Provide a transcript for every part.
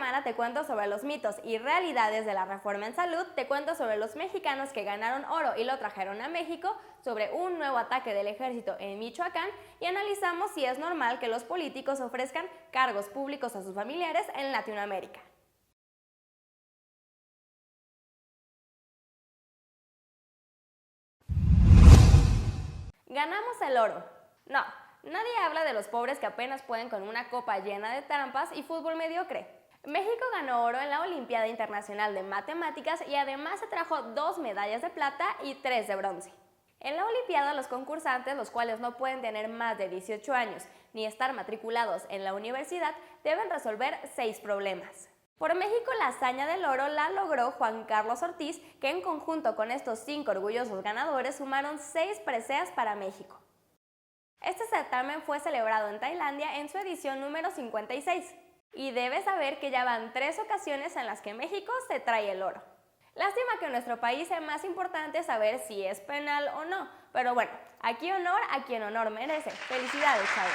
semana te cuento sobre los mitos y realidades de la reforma en salud, te cuento sobre los mexicanos que ganaron oro y lo trajeron a México, sobre un nuevo ataque del ejército en Michoacán y analizamos si es normal que los políticos ofrezcan cargos públicos a sus familiares en Latinoamérica. ¿Ganamos el oro? No, nadie habla de los pobres que apenas pueden con una copa llena de trampas y fútbol mediocre. México ganó oro en la Olimpiada Internacional de Matemáticas y además se trajo 2 medallas de plata y 3 de bronce. En la Olimpiada, los concursantes, los cuales no pueden tener más de 18 años ni estar matriculados en la universidad, deben resolver 6 problemas. Por México, la hazaña del oro la logró Juan Carlos Ortiz, que en conjunto con estos 5 orgullosos ganadores sumaron 6 preseas para México. Este certamen fue celebrado en Tailandia en su edición número 56, y debes saber que ya van 3 ocasiones en las que México se trae el oro. Lástima que en nuestro país sea más importante saber si es penal o no, pero bueno, aquí honor a quien honor merece. ¡Felicidades, chavos!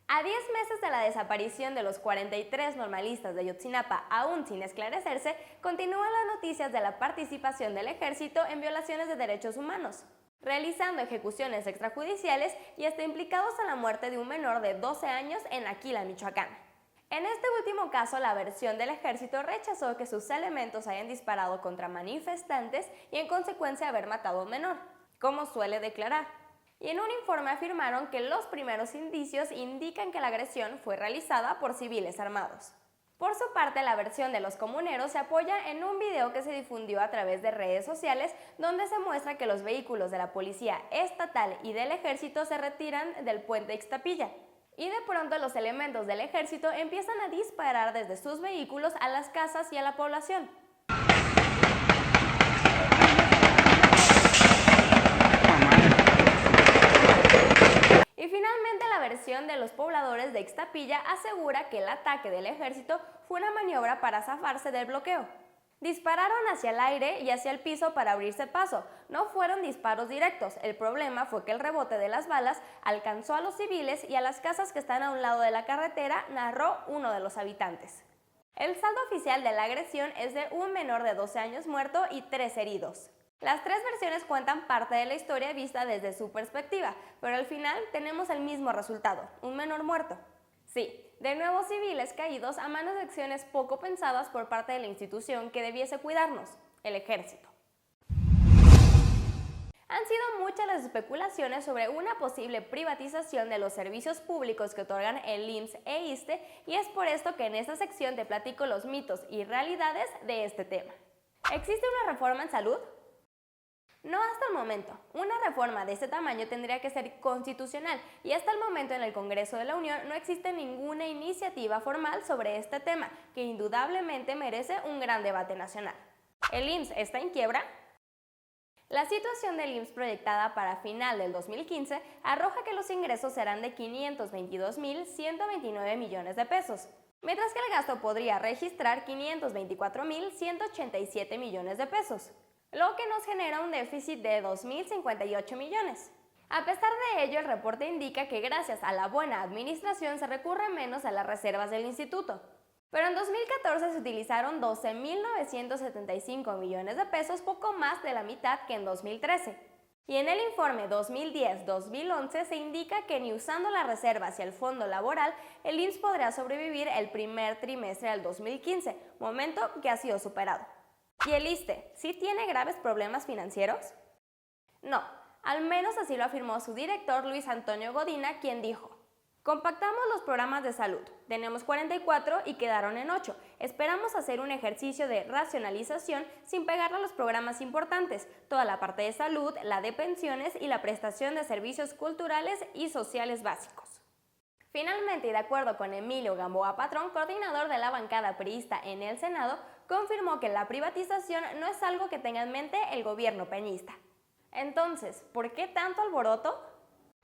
A 10 meses de la desaparición de los 43 normalistas de Ayotzinapa, aún sin esclarecerse, continúan las noticias de la participación del ejército en violaciones de derechos humanos, realizando ejecuciones extrajudiciales y hasta implicados en la muerte de un menor de 12 años en Aquila, Michoacán. En este último caso, la versión del ejército rechazó que sus elementos hayan disparado contra manifestantes y en consecuencia haber matado a un menor, como suele declarar. Y en un informe afirmaron que los primeros indicios indican que la agresión fue realizada por civiles armados. Por su parte, la versión de los comuneros se apoya en un video que se difundió a través de redes sociales donde se muestra que los vehículos de la policía estatal y del ejército se retiran del puente Ixtapilla. Y de pronto los elementos del ejército empiezan a disparar desde sus vehículos a las casas y a la población. Y finalmente la versión de los pobladores de Ixtapilla asegura que el ataque del ejército fue una maniobra para zafarse del bloqueo. Dispararon hacia el aire y hacia el piso para abrirse paso. No fueron disparos directos. El problema fue que el rebote de las balas alcanzó a los civiles y a las casas que están a un lado de la carretera, narró uno de los habitantes. El saldo oficial de la agresión es de un menor de 12 años muerto y 3 heridos. Las 3 versiones cuentan parte de la historia vista desde su perspectiva, pero al final tenemos el mismo resultado, un menor muerto. Sí, de nuevo civiles caídos a manos de acciones poco pensadas por parte de la institución que debiese cuidarnos, el ejército. Han sido muchas las especulaciones sobre una posible privatización de los servicios públicos que otorgan el IMSS e ISSSTE, y es por esto que en esta sección te platico los mitos y realidades de este tema. ¿Existe una reforma en salud? No hasta el momento. Una reforma de este tamaño tendría que ser constitucional y hasta el momento en el Congreso de la Unión no existe ninguna iniciativa formal sobre este tema, que indudablemente merece un gran debate nacional. ¿El IMSS está en quiebra? La situación del IMSS proyectada para final del 2015 arroja que los ingresos serán de 522.129 millones de pesos, mientras que el gasto podría registrar 524.187 millones de pesos, lo que nos genera un déficit de 2.058 millones. A pesar de ello, el reporte indica que gracias a la buena administración se recurre menos a las reservas del instituto. Pero en 2014 se utilizaron 12.975 millones de pesos, poco más de la mitad que en 2013. Y en el informe 2010-2011 se indica que ni usando las reservas y el fondo laboral, el IMSS podrá sobrevivir el primer trimestre del 2015, momento que ha sido superado. ¿Y el ISSSTE sí tiene graves problemas financieros? No, al menos así lo afirmó su director Luis Antonio Godina, quien dijo: compactamos los programas de salud, tenemos 44 y quedaron en 8. Esperamos hacer un ejercicio de racionalización sin pegarle a los programas importantes, toda la parte de salud, la de pensiones y la prestación de servicios culturales y sociales básicos. Finalmente, y de acuerdo con Emilio Gamboa Patrón, coordinador de la bancada priista en el Senado, confirmó que la privatización no es algo que tenga en mente el gobierno peñista. Entonces, ¿por qué tanto alboroto?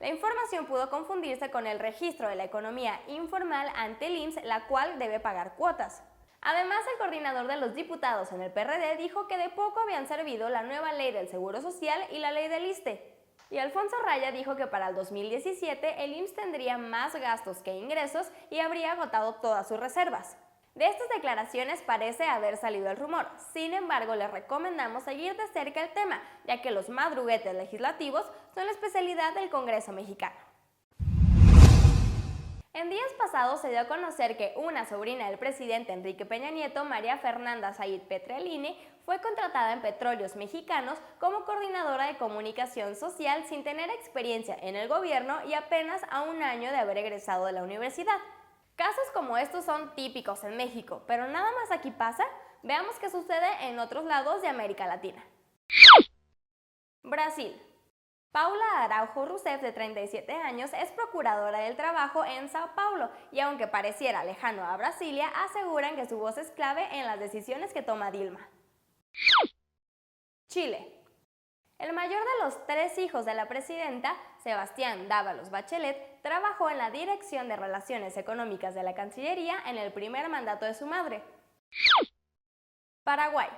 La información pudo confundirse con el registro de la economía informal ante el IMSS, la cual debe pagar cuotas. Además, el coordinador de los diputados en el PRD dijo que de poco habían servido la nueva ley del Seguro Social y la ley del ISSSTE. Y Alfonso Raya dijo que para el 2017 el IMSS tendría más gastos que ingresos y habría agotado todas sus reservas. De estas declaraciones parece haber salido el rumor. Sin embargo, les recomendamos seguir de cerca el tema, ya que los madruguetes legislativos son la especialidad del Congreso mexicano. En días pasados se dio a conocer que una sobrina del presidente Enrique Peña Nieto, María Fernanda Said Petrelini, fue contratada en Petróleos Mexicanos como coordinadora de comunicación social sin tener experiencia en el gobierno y apenas a un año de haber egresado de la universidad. Casos como estos son típicos en México, pero nada más aquí pasa. Veamos qué sucede en otros lados de América Latina. Brasil. Paula Araujo Rousseff, de 37 años, es procuradora del trabajo en Sao Paulo y aunque pareciera lejano a Brasilia, aseguran que su voz es clave en las decisiones que toma Dilma. Chile. El mayor de los 3 hijos de la presidenta, Sebastián Dávalos Bachelet, trabajó en la Dirección de Relaciones Económicas de la Cancillería en el primer mandato de su madre. Paraguay.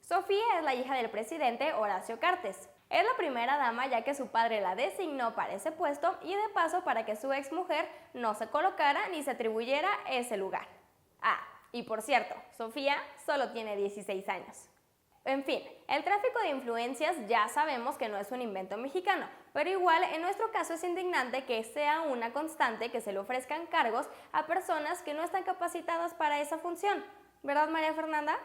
Sofía es la hija del presidente Horacio Cartes. Es la primera dama ya que su padre la designó para ese puesto y de paso para que su exmujer no se colocara ni se atribuyera ese lugar. Ah, y por cierto, Sofía solo tiene 16 años. En fin, el tráfico de influencias ya sabemos que no es un invento mexicano, pero igual en nuestro caso es indignante que sea una constante que se le ofrezcan cargos a personas que no están capacitadas para esa función. ¿Verdad, María Fernanda?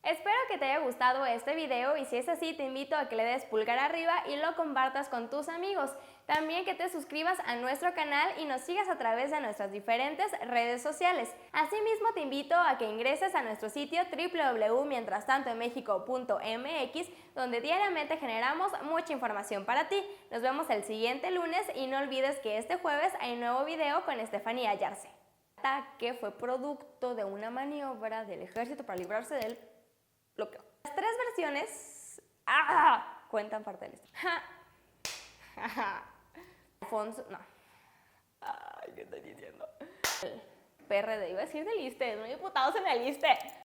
Espero que te haya gustado este video y si es así te invito a que le des pulgar arriba y lo compartas con tus amigos. También que te suscribas a nuestro canal y nos sigas a través de nuestras diferentes redes sociales. Asimismo te invito a que ingreses a nuestro sitio www.mientrastantoenmexico.mx, donde diariamente generamos mucha información para ti. Nos vemos el siguiente lunes y no olvides que este jueves hay un nuevo video con Estefanía Ayarse. Que fue producto de una maniobra del ejército para librarse del bloqueo. Las 3 versiones cuentan parte de esto. Alfonso, no. Ay, ¿qué estoy diciendo? El PRD, iba a decir del ISSSTE, no hay diputados en el ISSSTE.